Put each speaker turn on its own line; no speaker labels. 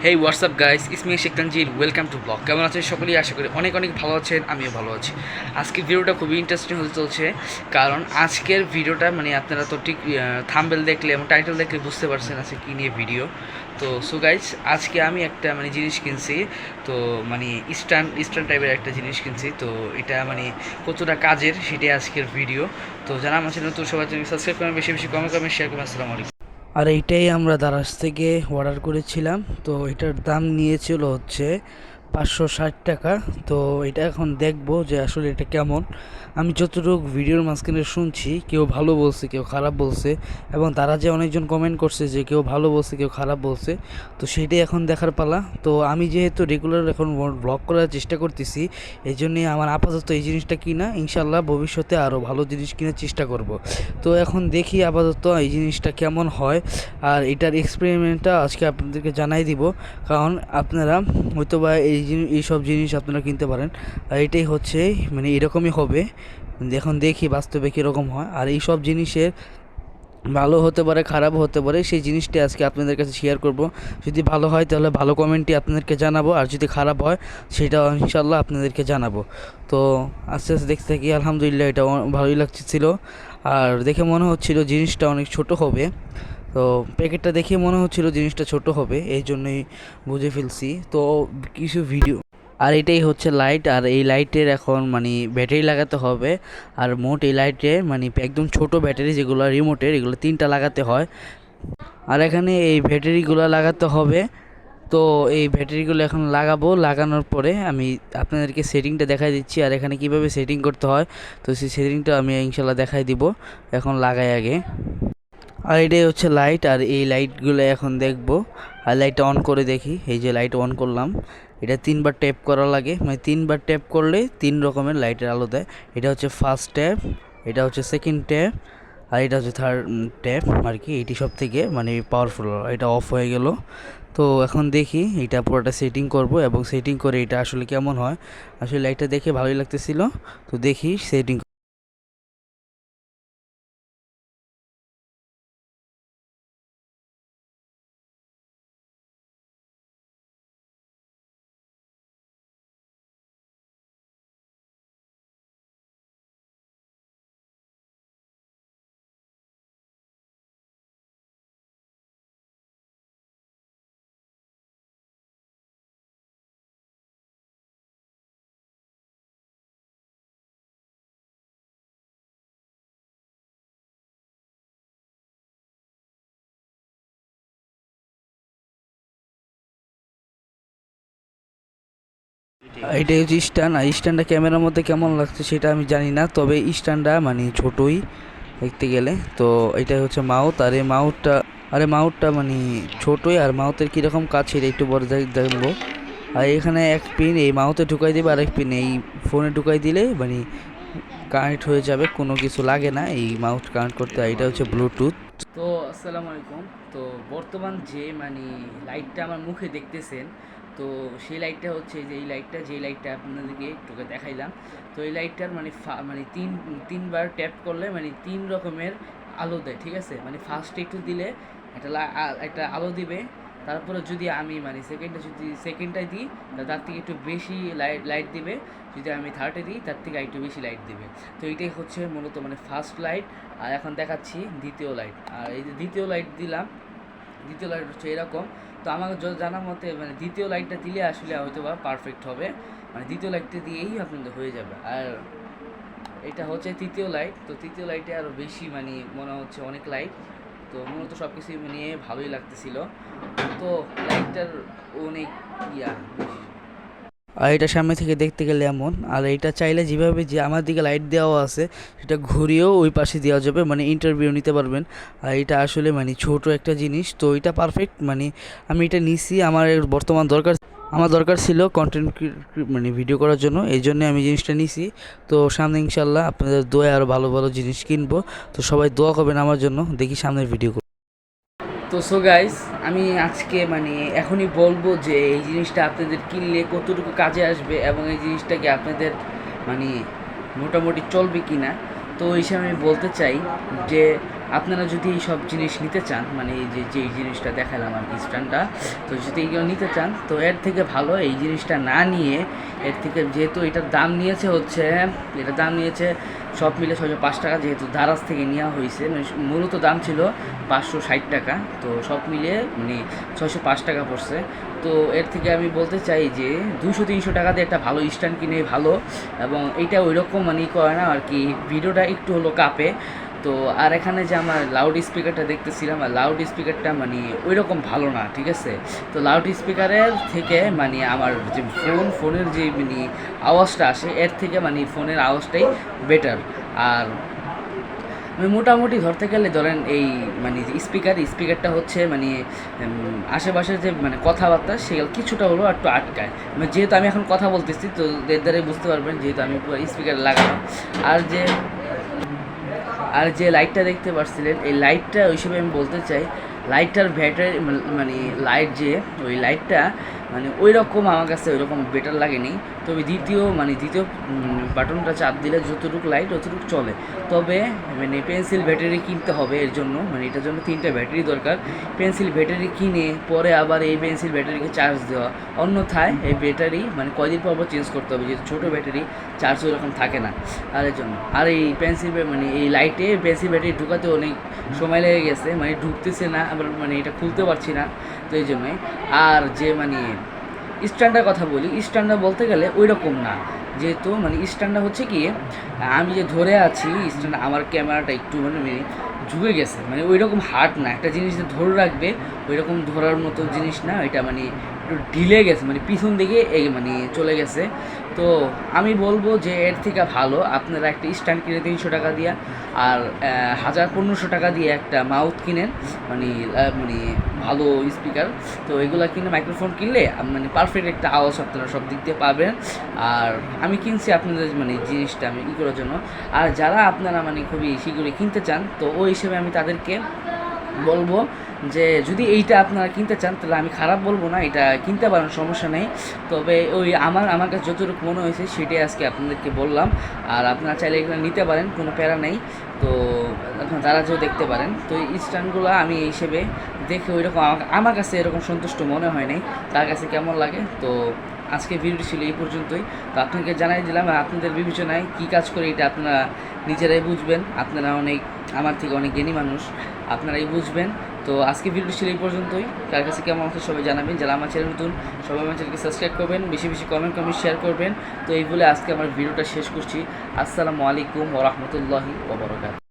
হেই WhatsApp guys, ইসমি Sheikh Tanzir, welcome to blog. কেমন আছেন সকলেই? আশা করি অনেক অনেক ভালো আছেন, আমিও ভালো আছি। আজকের ভিডিওটা খুবই ইন্টারেস্টিং হতে চলছে, কারণ আজকের ভিডিওটা আপনারা তো ঠিক থাম্বনেল দেখলে এবং টাইটেল দেখলে বুঝতে পারছেন আজকে কী নিয়ে ভিডিও। তো সো গাইস, আজকে আমি একটা জিনিস কিনছি। তো ইস্টার্ন টাইপের একটা জিনিস কিনছি। তো এটা কতটা কাজের সেটাই আজকের ভিডিও। তো যারা আমার চ্যানেল নতুন সবার জন্য সাবস্ক্রাইব করেন, বেশি বেশি কমেন্ট শেয়ার করবেন। আসসালামু আলাইকুম। আর এইটাই আমরা দারাজ থেকে অর্ডার করেছিলাম। তো এটার দাম নিয়েছিল হচ্ছে 560 টাকা। তো এটা এখন দেখবো যে আসলে এটা কেমন। আমি যতটুকু ভিডিওর মাঝখানে শুনছি, কেউ ভালো বলছে, কেউ খারাপ বলছে, এবং তারা যে অনেকজন কমেন্ট করছে যে কেউ ভালো বলছে, কেউ খারাপ বলছে। তো সেটাই এখন দেখার পালা। তো আমি যেহেতু রেগুলার এখন ব্লগ করার চেষ্টা করতেছি, এই জন্যই আমার আপাতত এই জিনিসটা কিনা। ইনশাল্লাহ ভবিষ্যতে আরও ভালো জিনিস কেনার চেষ্টা করব। তো এখন দেখি আপাতত এই জিনিসটা কেমন হয়, আর এটার এক্সপেরিমেন্টটা আজকে আপনাদেরকে জানাই দিব। কারণ আপনারা হয়তো বা এইসব জিনিস আপনারা কিনতে পারেন, আর এটাই হচ্ছে এরকমই হবে। এখন দেখি বাস্তবে কীরকম হয়। আর এই সব জিনিসের ভালো হতে পারে, খারাপ হতে পারে, সেই জিনিসটি আজকে আপনাদের কাছে শেয়ার করব। যদি ভালো হয় তাহলে ভালো কমেন্টই আপনাদেরকে জানাবো, আর যদি খারাপ হয় সেটাও ইনশাল্লাহ আপনাদেরকে জানাবো। তো আস্তে আস্তে দেখতে থাকি। আলহামদুলিল্লাহ, এটা ভালোই লাগছিল। আর দেখে মনে হচ্ছিল জিনিসটা অনেক ছোট হবে। তো প্যাকেটটা দেখে মনে হচ্ছিল জিনিসটা ছোট হবে, এই জন্যই বুঝে ফেলছি। তো কিছু ভিডিও, আর এটাই হচ্ছে লাইট। আর এই লাইটের এখন ব্যাটারি লাগাতে হবে। আর মোট এই লাইটে একদম ছোট ব্যাটারি যেগুলো রিমোটের, এগুলো 3টা লাগাতে হয়। আর এখানে এই ব্যাটারিগুলো লাগাতে হবে। তো এই ব্যাটারিগুলো এখন লাগাবো। লাগানোর পরে আমি আপনাদেরকে সেটিংটা দেখাই দিচ্ছি, আর এখানে কিভাবে সেটিং করতে হয় তো সেই সেটিংটা আমি ইনশাল্লাহ দেখাই দিব। এখন লাগাই আগে। আর এটাই হচ্ছে লাইট, আর এই লাইটগুলো এখন দেখবো। আর লাইটটা অন করে দেখি। এই যে লাইট অন করলাম, এটা 3বার ট্যাপ করা লাগে। 3বার ট্যাপ করলে 3 রকমের লাইটের আলো দেয়। এটা হচ্ছে ফার্স্ট ট্যাপ, এটা হচ্ছে সেকেন্ড ট্যাপ, আর এটা হচ্ছে থার্ড ট্যাপ আর কি। এটি সব থেকে পাওয়ারফুল। এটা অফ হয়ে গেল। তো এখন দেখি এটা পুরোটা সেটিং করব, এবং সেটিং করে এটা আসলে কেমন হয়। আসলে লাইটটা দেখে ভালোই লাগতেছিল। তো দেখি সেটিং। এটা হচ্ছে স্ট্যান্ড। আর স্ট্যান্ডটা ক্যামেরার মধ্যে কেমন লাগছে সেটা আমি জানি না, তবে স্ট্যান্ডটা ছোটোই দেখতে গেলে। তো এটাই হচ্ছে মাউথ। আর এই মাউথটা ছোটোই। আর মাউথের কীরকম কাজ সেটা একটু বড় দেখবো। আর এখানে এক পিন এই মাউথে ঢুকাই দেবে, আর এক পিন এই ফোনে ঢুকাই দিলে কানেক্ট হয়ে যাবে। কোনো কিছু লাগে না এই মাউথ কানেক্ট করতে। আর এটা হচ্ছে ব্লুটুথ। তো আসসালামু আলাইকুম। তো বর্তমান যে লাইটটা আমার মুখে দেখতেছেন, তো সেই লাইটটা হচ্ছে যে এই লাইটটা আপনাদেরকে একটু দেখাইলাম। তো এই লাইটটার তিনবার ট্যাপ করলে 3 রকমের আলো দেয়, ঠিক আছে। ফার্স্টে একটু দিলে একটা আলো দিবে। তারপরে যদি আমি সেকেন্ডটায় দিই, তার থেকে একটু বেশি লাইট দিবে। যদি আমি থার্ডে দিই, তার থেকে একটু বেশি লাইট দিবে। তো এইটাই হচ্ছে মূলত ফার্স্ট লাইট। আর এখন দেখাচ্ছি দ্বিতীয় লাইট। আর এই যে দ্বিতীয় লাইট দিলাম, দ্বিতীয় লাইট হচ্ছে এরকম। তো আমার জানার মতে দ্বিতীয় লাইটটা দিলে আসলে হয়তো বা পারফেক্ট হবে। দ্বিতীয় লাইটটা দিয়েই আপনাদের হয়ে যাবে। আর এটা হচ্ছে তৃতীয় লাইট। তো তৃতীয় লাইটে আরও বেশি মনে হচ্ছে অনেক লাইট। তো মূলত সব কিছু নিয়ে ভালোই লাগতেছিল। তো লাইটটার অনেক বেশি। আর এটা সামনে থেকে দেখতে গেলে এমন। আর এটা চাইলে যেভাবে যে আমার দিকে লাইট দেওয়া আছে, সেটা ঘুরিয়েও ওই পাশে দেওয়া যাবে, ইন্টারভিউ নিতে পারবেন। আর এটা আসলে ছোট একটা জিনিস। তো এটা পারফেক্ট। আমি এটা নিছি, আমার দরকার ছিল কন্টেন্ট ভিডিও করার জন্য, এই জন্য আমি জিনিসটা নিছি। তো সামনে ইনশাল্লাহ আপনাদের দোয়ায় আরও ভালো ভালো জিনিস কিনবো। তো সবাই দোয়া করবেন আমার জন্য। দেখি সামনের ভিডিও। তো সো গাইস, আমি আজকে এখনই বলবো যে এই জিনিসটা আপনাদের কিনলে কতটুকু কাজে আসবে, এবং এই জিনিসটাকে আপনাদের মোটামুটি চলবে কি না। তো এই হিসাবে আমি বলতে চাই যে আপনারা যদি এই সব জিনিস নিতে চান, মানে এই যে জিনিসটা দেখালাম আর কি স্ট্যান্ডটা, তো যদি এইগুলো নিতে চান তো এর থেকে ভালো এই জিনিসটা না নিয়ে, এর থেকে যেহেতু এটার দাম নিয়েছে সব মিলে 605 টাকা, যেহেতু দারাজ থেকে নেওয়া হয়েছে, মানে মূলত দাম ছিল 560 টাকা, তো সব মিলিয়ে মানে 605 টাকা পড়ছে। তো এর থেকে আমি বলতে চাই যে 200-300 টাকা দিয়ে একটা ভালো স্ট্যান্ড কিনে ভালো, এবং এইটা ওই রকম মানে করে না আর কি, ভিডিওটা একটু হলো কাঁপে। তো আর এখানে যে আমার লাউড স্পিকারটা দেখতেছিলাম, আর লাউড স্পিকারটা মানে ওই রকম ভালো না, ঠিক আছে। তো লাউড স্পিকারের থেকে মানে আমার যে ফোনের যে মানে আওয়াজটা আসে, এর থেকে মানে ফোনের আওয়াজটাই বেটার। আর আমি মোটামুটি ধরতে গেলে ধরেন এই মানে যে স্পিকারটা হচ্ছে মানে আশেপাশের যে মানে কথাবার্তা সেগুলো কিছুটা হলেও একটু আটকায়, মানে যেহেতু আমি এখন কথা বলতেছি তো এর দ্বারাই বুঝতে পারবেন যেহেতু আমি পুরো স্পিকার লাগানো। আর যে লাইটটা দেখতে পাচ্ছিলেন, এই লাইটটা ওই হিসেবে আমি বলতে চাই, লাইটটার ব্যাটারি মানে লাইট যে ওই লাইটটা মানে ওই রকম আমার কাছে ওই রকম বেটার লাগেনি। তবে দ্বিতীয় বাটনটা চাপ দিলে যতটুকু লাইট অতটুকু চলে। তবে মানে পেন্সিল ব্যাটারি কিনতে হবে এর জন্য, মানে এটার জন্য 3টা ব্যাটারি দরকার। পেন্সিল ব্যাটারি কিনে পরে আবার এই পেন্সিল ব্যাটারিকে চার্জ দেওয়া, অন্যথায় এই ব্যাটারি মানে কয়দিন পর চেঞ্জ করতে হবে, যেহেতু ছোটো ব্যাটারি চার্জ ওইরকম থাকে না। আর এর জন্য আর এই মানে এই লাইটে পেন্সিল ব্যাটারি ঢুকাতে অনেক সময় লেগে গেছে, মানে ঢুকতেছে না, আবার মানে এটা খুলতে পারছি না, তো এই জন্যই। আর যে মানে স্ট্যান্ডার কথা বলি, স্ট্যান্ডার বলতে গেলে ওই রকম না, যেহেতু মানে স্ট্যান্ডার হচ্ছে কি, আমি যে ধরে আছি স্ট্যান্ড, আমার ক্যামেরাটা একটু মানে ঝুঁকে গেছে, মানে ওই রকম হার্ড না, একটা জিনিস যে ধরে রাখবে ওই রকম ধরার মতো জিনিস না, এটা মানে একটু ঢিলে গেছে, মানে পিছন দিকে মানে চলে গেছে। তো আমি বলবো যে এর থেকে ভালো আপনারা একটা স্ট্যান্ড কিনে 300 টাকা দিয়ে, আর 1000-1500 টাকা দিয়ে একটা মাউথ কিনেন, মানে মানে ভালো স্পিকার। তো এগুলো কিনে মাইক্রোফোন কিনলে মানে পারফেক্ট একটা আওয়াজ আপনারা সব দিক দিয়ে পাবেন। আর আমি কিনছি আপনাদের মানে জিনিসটা আমি করার জন্য। আর যারা আপনারা মানে খুবই শীঘ্রই কিনতে চান, তো ওই হিসেবে আমি তাদেরকে বলবো যে যদি এইটা আপনারা কিনতে চান তাহলে আমি খারাপ বলবো না, এটা কিনতে পারেন, সমস্যা নেই। তবে ওই আমার কাছে যতটুকু মনে হয়েছে সেটাই আজকে আপনাদেরকে বললাম। আর আপনারা চাইলে এগুলো নিতে পারেন, কোনো প্যারা নেই। তো আপনারা দারাজেও দেখতে পারেন। তো এই স্ট্যান্ডগুলো আমি এই হিসেবে দেখে ওই রকম আমার কাছে এরকম সন্তুষ্ট মনে হয় নাই, তার কাছে কেমন লাগে। তো আজকে ভিডিওটি ছিল এই পর্যন্তই। তো আপনাকে জানাই দিলাম, আপনাদের বিবেচনায় কী কাজ করে এটা আপনারা নিজেরাই বুঝবেন, আপনারা আমার থেকে অনেক জ্ঞানী মানুষ, আপনারাই বুঝবেন। তো আজকে ভিডিওটি ছিল এই পর্যন্তই। কার কাছে কেমন আছে সবাই জানাবেন, যারা আমার চ্যানেল নতুন সবাই আমার চ্যানেলকে সাবস্ক্রাইব করবেন, বেশি বেশি কমেন্ট শেয়ার করবেন। তো এই বলে আজকে আমার ভিডিওটা শেষ করছি। আসসালামু আলাইকুম ওয়া রাহমাতুল্লাহি ওয়া বারাকাতুহু।